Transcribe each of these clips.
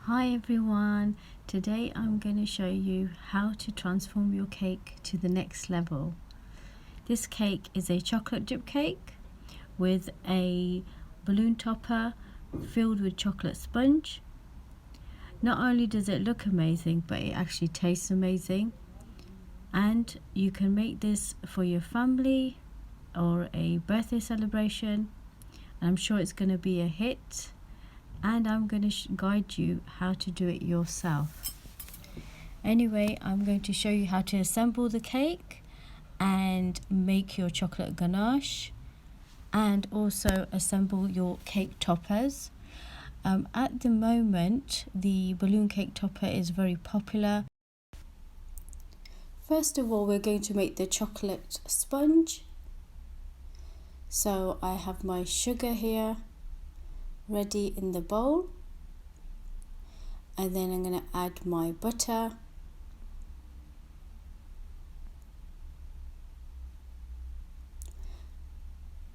Hi everyone, today I'm going to show you how to transform your cake to the next level. This cake is a chocolate dip cake with a balloon topper filled with chocolate sponge. Not only does it look amazing, but it actually tastes amazing. And you can make this for your family or a birthday celebration. I'm sure it's going to be a hit. And I'm going to guide you how to do it yourself. Anyway, I'm going to show you how to assemble the cake and make your chocolate ganache and also assemble your cake toppers. At the moment, the balloon cake topper is very popular. First of all, we're going to make the chocolate sponge. So I have my sugar here ready in the bowl, and then I'm going to add my butter,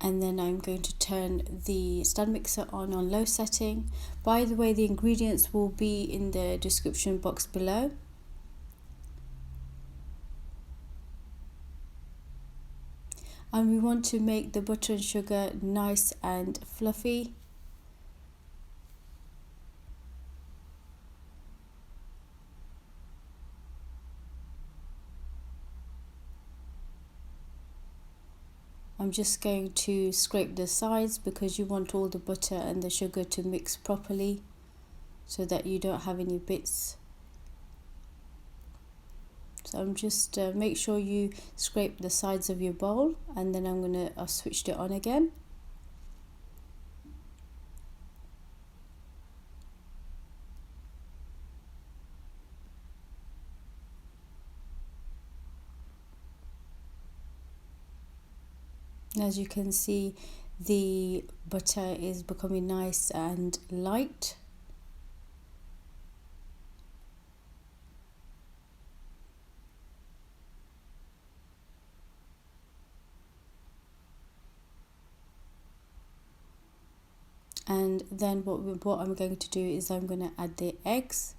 and then I'm going to turn the stand mixer on low setting. By the way, the ingredients will be in the description box below. And we want to make the butter and sugar nice and fluffy. I'm just going to scrape the sides because you want all the butter and the sugar to mix properly so that you don't have any bits. So I'm just make sure you scrape the sides of your bowl, and then I've switched it on again. As you can see, the butter is becoming nice and light. And then what I'm going to do is I'm going to add the eggs.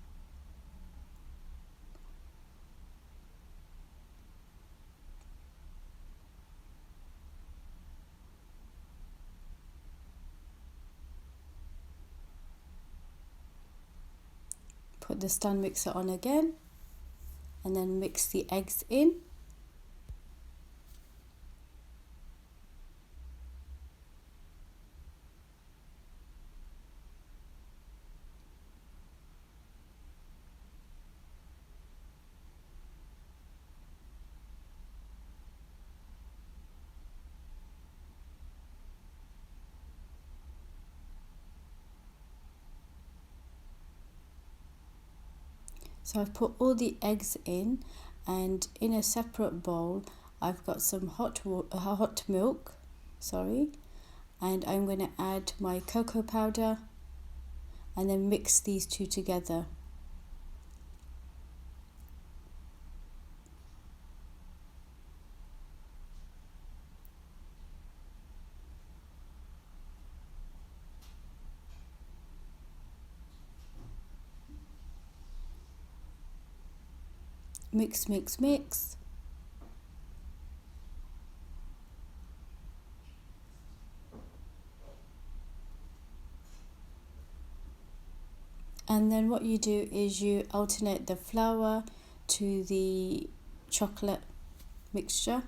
Put the stand mixer on again, and then mix the eggs in. So I've put all the eggs in, and in a separate bowl I've got some hot milk, and I'm going to add my cocoa powder and then mix these two together. Mix, mix, mix. And then what you do is you alternate the flour to the chocolate mixture.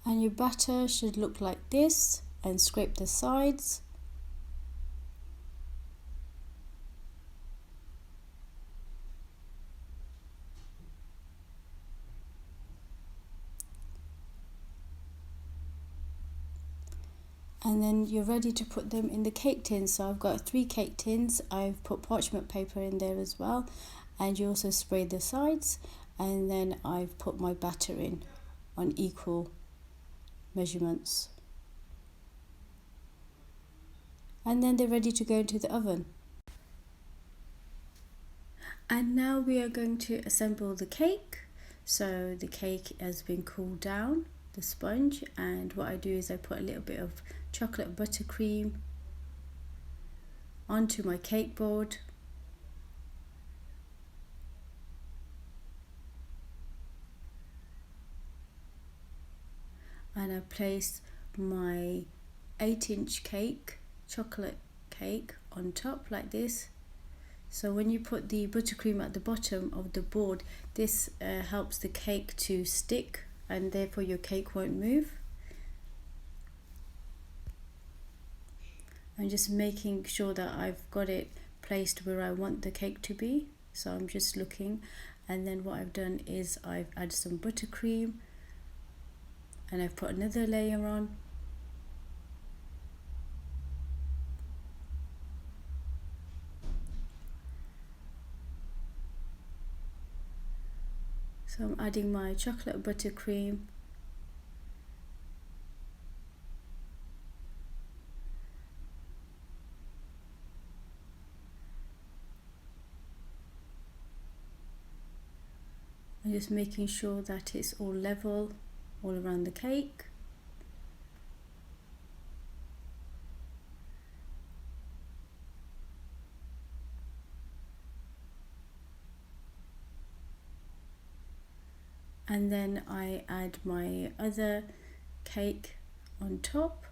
And your batter should look like this, and scrape the sides. And then you're ready to put them in the cake tins. So I've got 3 cake tins. I've put parchment paper in there as well, and you also spray the sides, and then I've put my batter in on equal measurements. and then they're ready to go into the oven. And now we are going to assemble the cake. So the cake has been cooled down, the sponge, and what I do is I put a little bit of chocolate buttercream onto my cake board. And I place my 8-inch cake, chocolate cake, on top like this. So when you put the buttercream at the bottom of the board, this helps the cake to stick, and therefore your cake won't move. I'm just making sure that I've got it placed where I want the cake to be. So I'm just looking, and then what I've done is I've added some buttercream, and I've put another layer on. So I'm adding my chocolate buttercream. I'm just making sure that it's all level all around the cake. And then I add my other cake on top.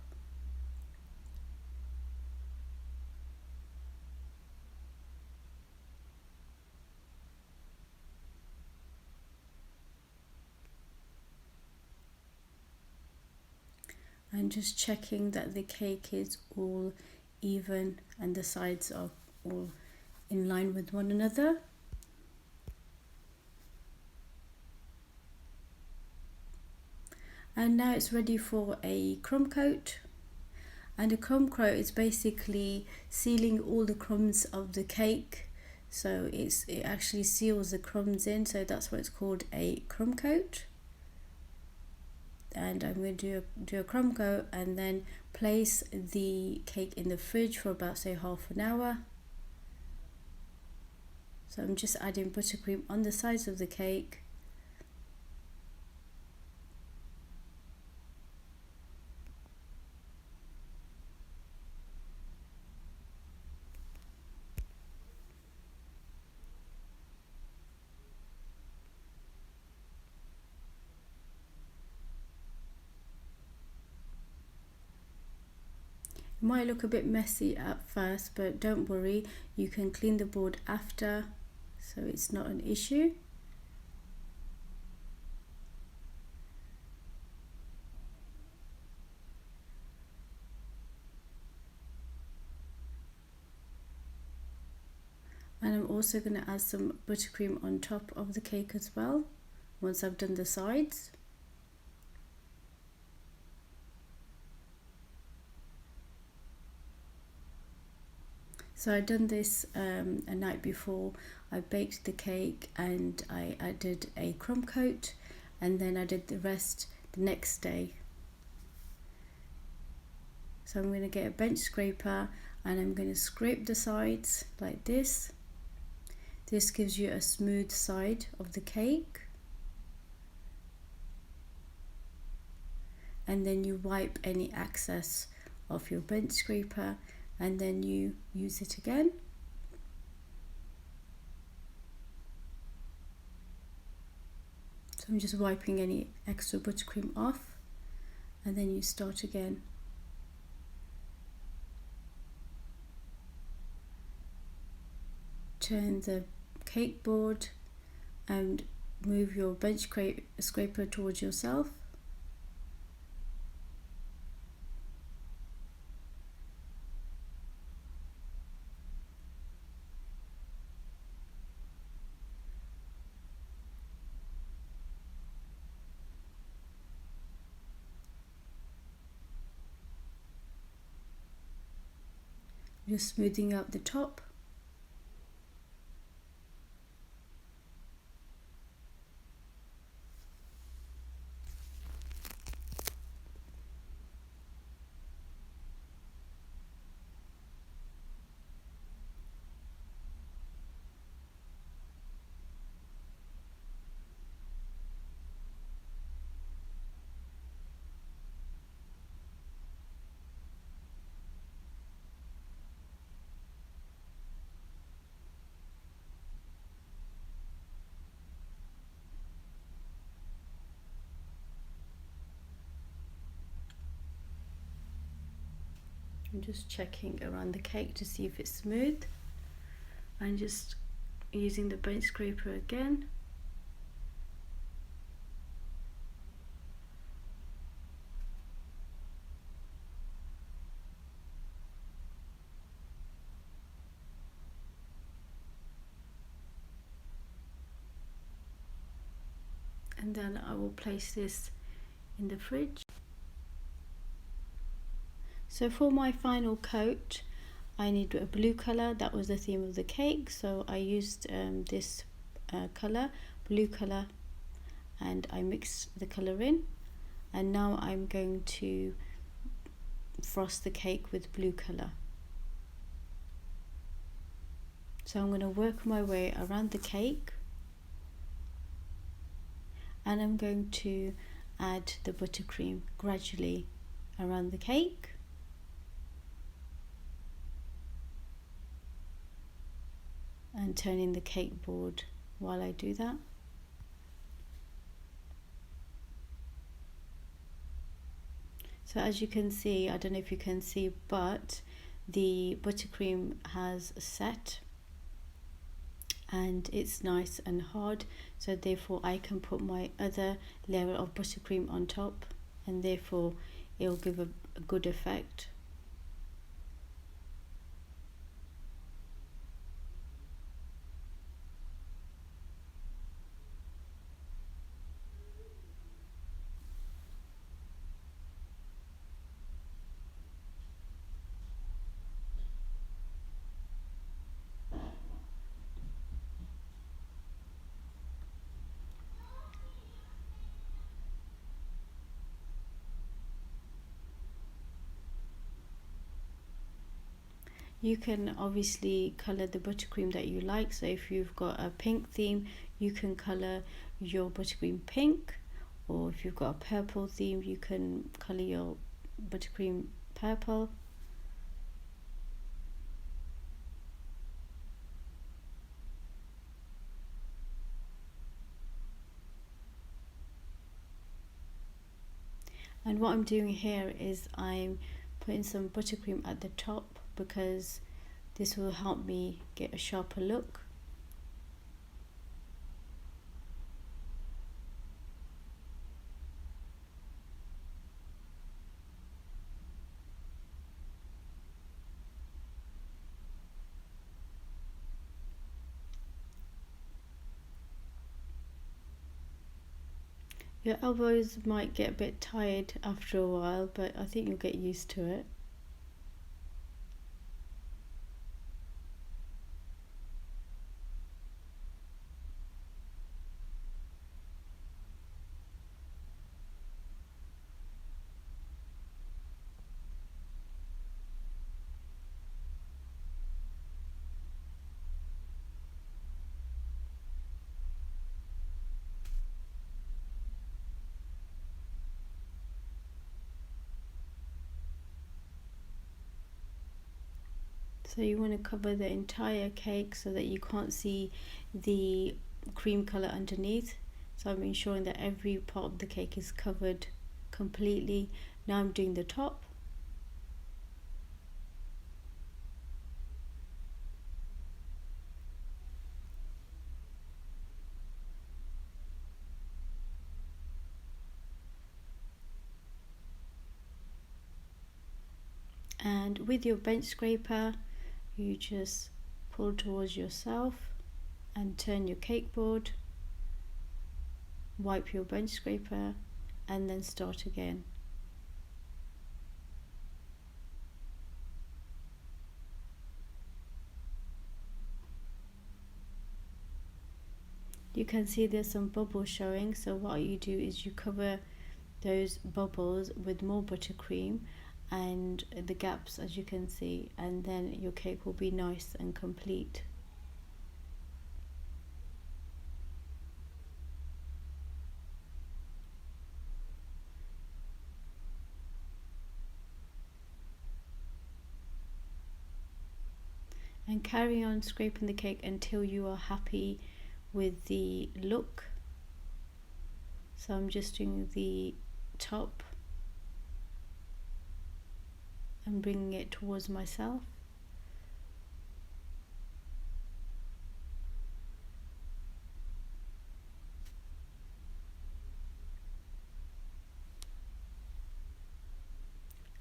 I'm just checking that the cake is all even and the sides are all in line with one another. And now it's ready for a crumb coat. And a crumb coat is basically sealing all the crumbs of the cake. So it actually seals the crumbs in, so that's why it's called a crumb coat. And I'm going to do a crumb coat and then place the cake in the fridge for about, say, half an hour. So I'm just adding buttercream on the sides of the cake. It might look a bit messy at first, but don't worry, you can clean the board after, so it's not an issue. And I'm also going to add some buttercream on top of the cake as well, once I've done the sides. So I'd done this a night before. I baked the cake and I added a crumb coat, and then I did the rest the next day. So I'm going to get a bench scraper and I'm going to scrape the sides like this. This gives you a smooth side of the cake. And then you wipe any excess of your bench scraper and then you use it again. So I'm just wiping any extra buttercream off, and then you start again. Turn the cake board and move your bench scraper towards yourself. Just smoothing out the top. I'm just checking around the cake to see if it's smooth, and just using the bench scraper again. And then I will place this in the fridge. So for my final coat, I need a blue color. That was the theme of the cake, so I used this color, blue color, and I mixed the color in. And now I'm going to frost the cake with blue color. So I'm going to work my way around the cake, and I'm going to add the buttercream gradually around the cake. And turning the cake board while I do that. So as you can see, I don't know if you can see, but the buttercream has set and it's nice and hard, so therefore I can put my other layer of buttercream on top, and therefore it will give a good effect. You can obviously color the buttercream that you like. So if you've got a pink theme, you can color your buttercream pink, or if you've got a purple theme, you can color your buttercream purple. And what I'm doing here is I'm putting some buttercream at the top, because this will help me get a sharper look. Your elbows might get a bit tired after a while, but I think you'll get used to it. So you want to cover the entire cake so that you can't see the cream color underneath. So I'm ensuring that every part of the cake is covered completely. Now I'm doing the top. And with your bench scraper, you just pull towards yourself and turn your cake board, wipe your bench scraper, and then start again. You can see there's some bubbles showing, so what you do is you cover those bubbles with more buttercream and the gaps, as you can see, and then your cake will be nice and complete. And carry on scraping the cake until you are happy with the look. So I'm just doing the top. and bringing it towards myself.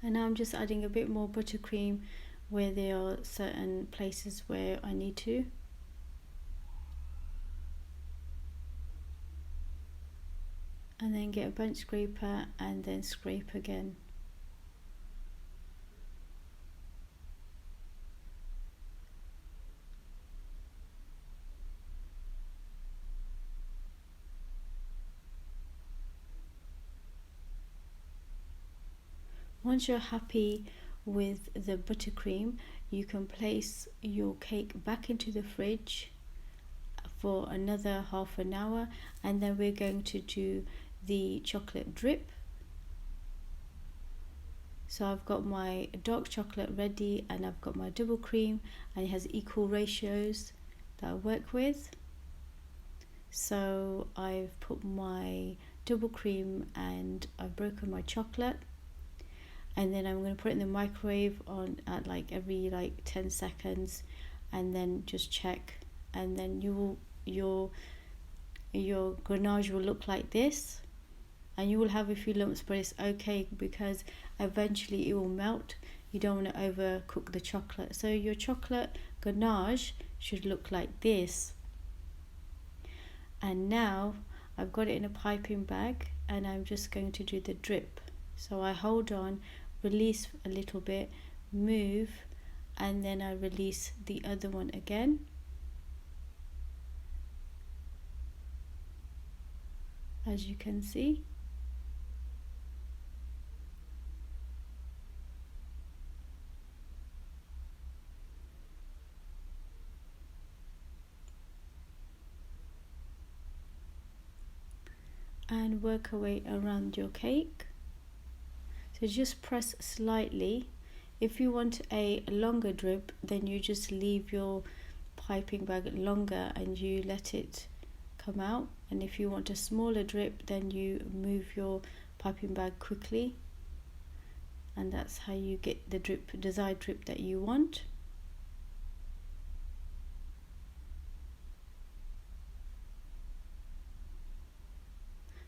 And now I'm just adding a bit more buttercream where there are certain places where I need to. And then get a bench scraper and then scrape again. Once you're happy with the buttercream, you can place your cake back into the fridge for another half an hour, and then we're going to do the chocolate drip. So I've got my dark chocolate ready, and I've got my double cream, and it has equal ratios that I work with. So I've put my double cream and I've broken my chocolate, and then I'm going to put it in the microwave on at every 10 seconds, and then just check, and then your ganache will look like this, and you will have a few lumps, but it's okay because eventually it will melt. You don't want to overcook the chocolate. So your chocolate ganache should look like this. And now I've got it in a piping bag, and I'm just going to do the drip. So I hold on, release a little bit, move, and then I release the other one again. As you can see. And work away around your cake. So just press slightly. If you want a longer drip, then you just leave your piping bag longer and you let it come out. And if you want a smaller drip, then you move your piping bag quickly, and that's how you get the desired drip that you want.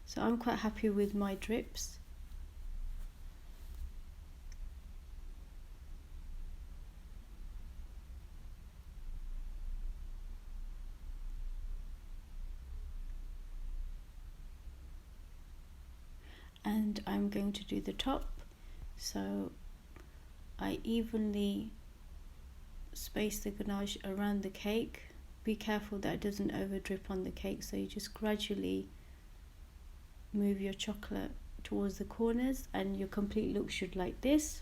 So I'm quite happy with my drips. And I'm going to do the top. So I evenly space the ganache around the cake. Be careful that it doesn't over drip on the cake, so you just gradually move your chocolate towards the corners, and your complete look should like this.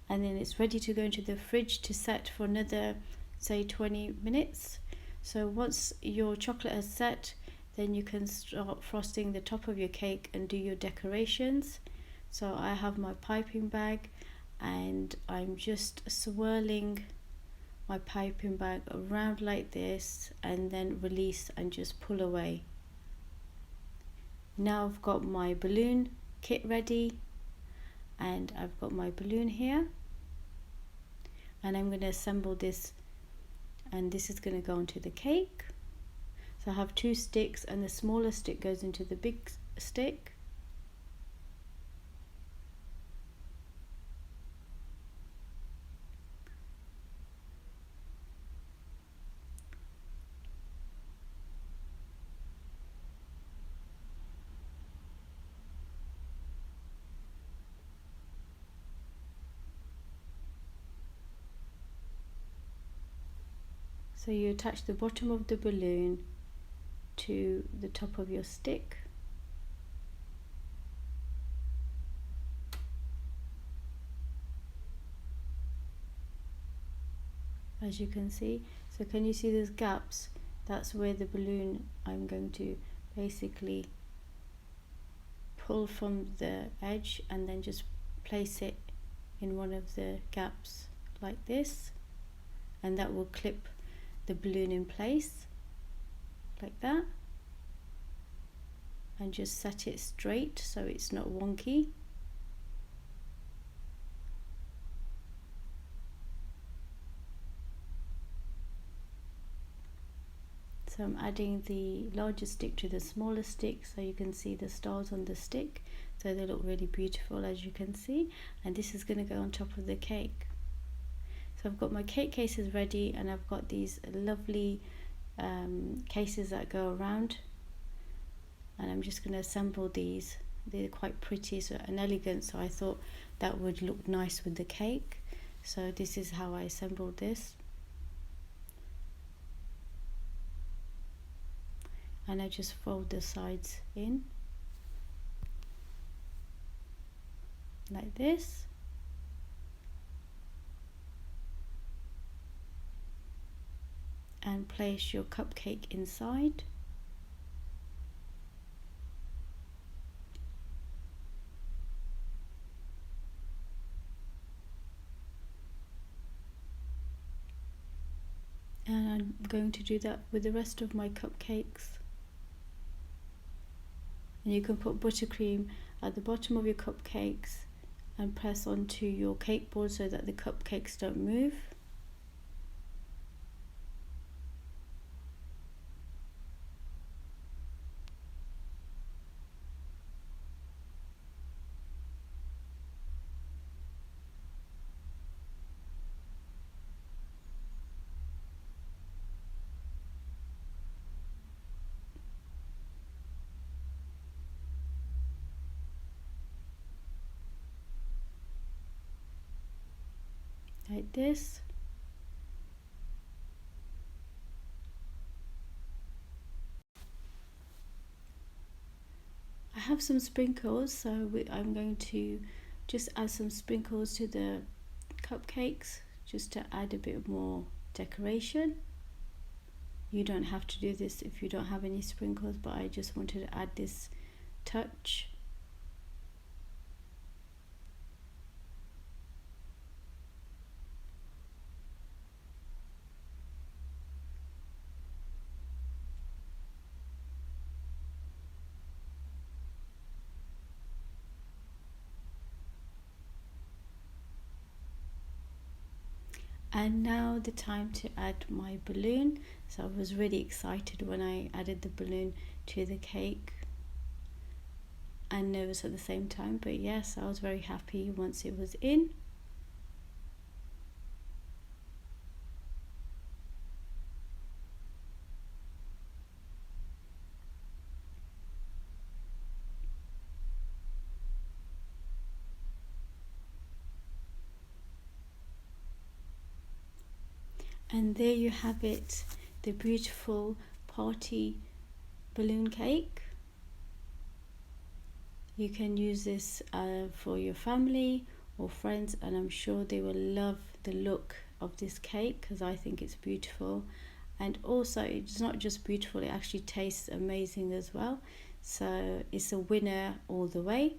And then it's ready to go into the fridge to set for another, say, 20 minutes. So once your chocolate has set, then you can start frosting the top of your cake and do your decorations. So I have my piping bag, and I'm just swirling my piping bag around like this, and then release and just pull away. Now I've got my balloon kit ready, and I've got my balloon here, and I'm going to assemble this, and this is going to go onto the cake. So I have 2 sticks, and the smaller stick goes into the big stick. So you attach the bottom of the balloon to the top of your stick. As you can see. So can you see those gaps? That's where the balloon, I'm going to basically pull from the edge and then just place it in one of the gaps like this, and that will clip the balloon in place like that, and just set it straight so it's not wonky. So I'm adding the larger stick to the smaller stick so you can see the stars on the stick, so they look really beautiful, as you can see. And this is going to go on top of the cake. So I've got my cake cases ready, and I've got these lovely cases that go around, and I'm just going to assemble these. They're quite pretty and elegant, so I thought that would look nice with the cake. So this is how I assembled this. And I just fold the sides in like this. And place your cupcake inside. And I'm going to do that with the rest of my cupcakes. And you can put buttercream at the bottom of your cupcakes and press onto your cake board so that the cupcakes don't move. Like this. I have some sprinkles, so I'm going to just add some sprinkles to the cupcakes just to add a bit more decoration. You don't have to do this if you don't have any sprinkles, but I just wanted to add this touch. And now the time to add my balloon. So I was really excited when I added the balloon to the cake, and nervous at the same time, but yes, I was very happy once it was in. And there you have it, the beautiful party balloon cake. You can use this for your family or friends, and I'm sure they will love the look of this cake because I think it's beautiful. And also, it's not just beautiful, it actually tastes amazing as well. So it's a winner all the way.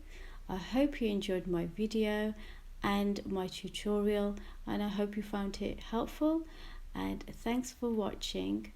I hope you enjoyed my video and my tutorial, and I hope you found it helpful. And thanks for watching.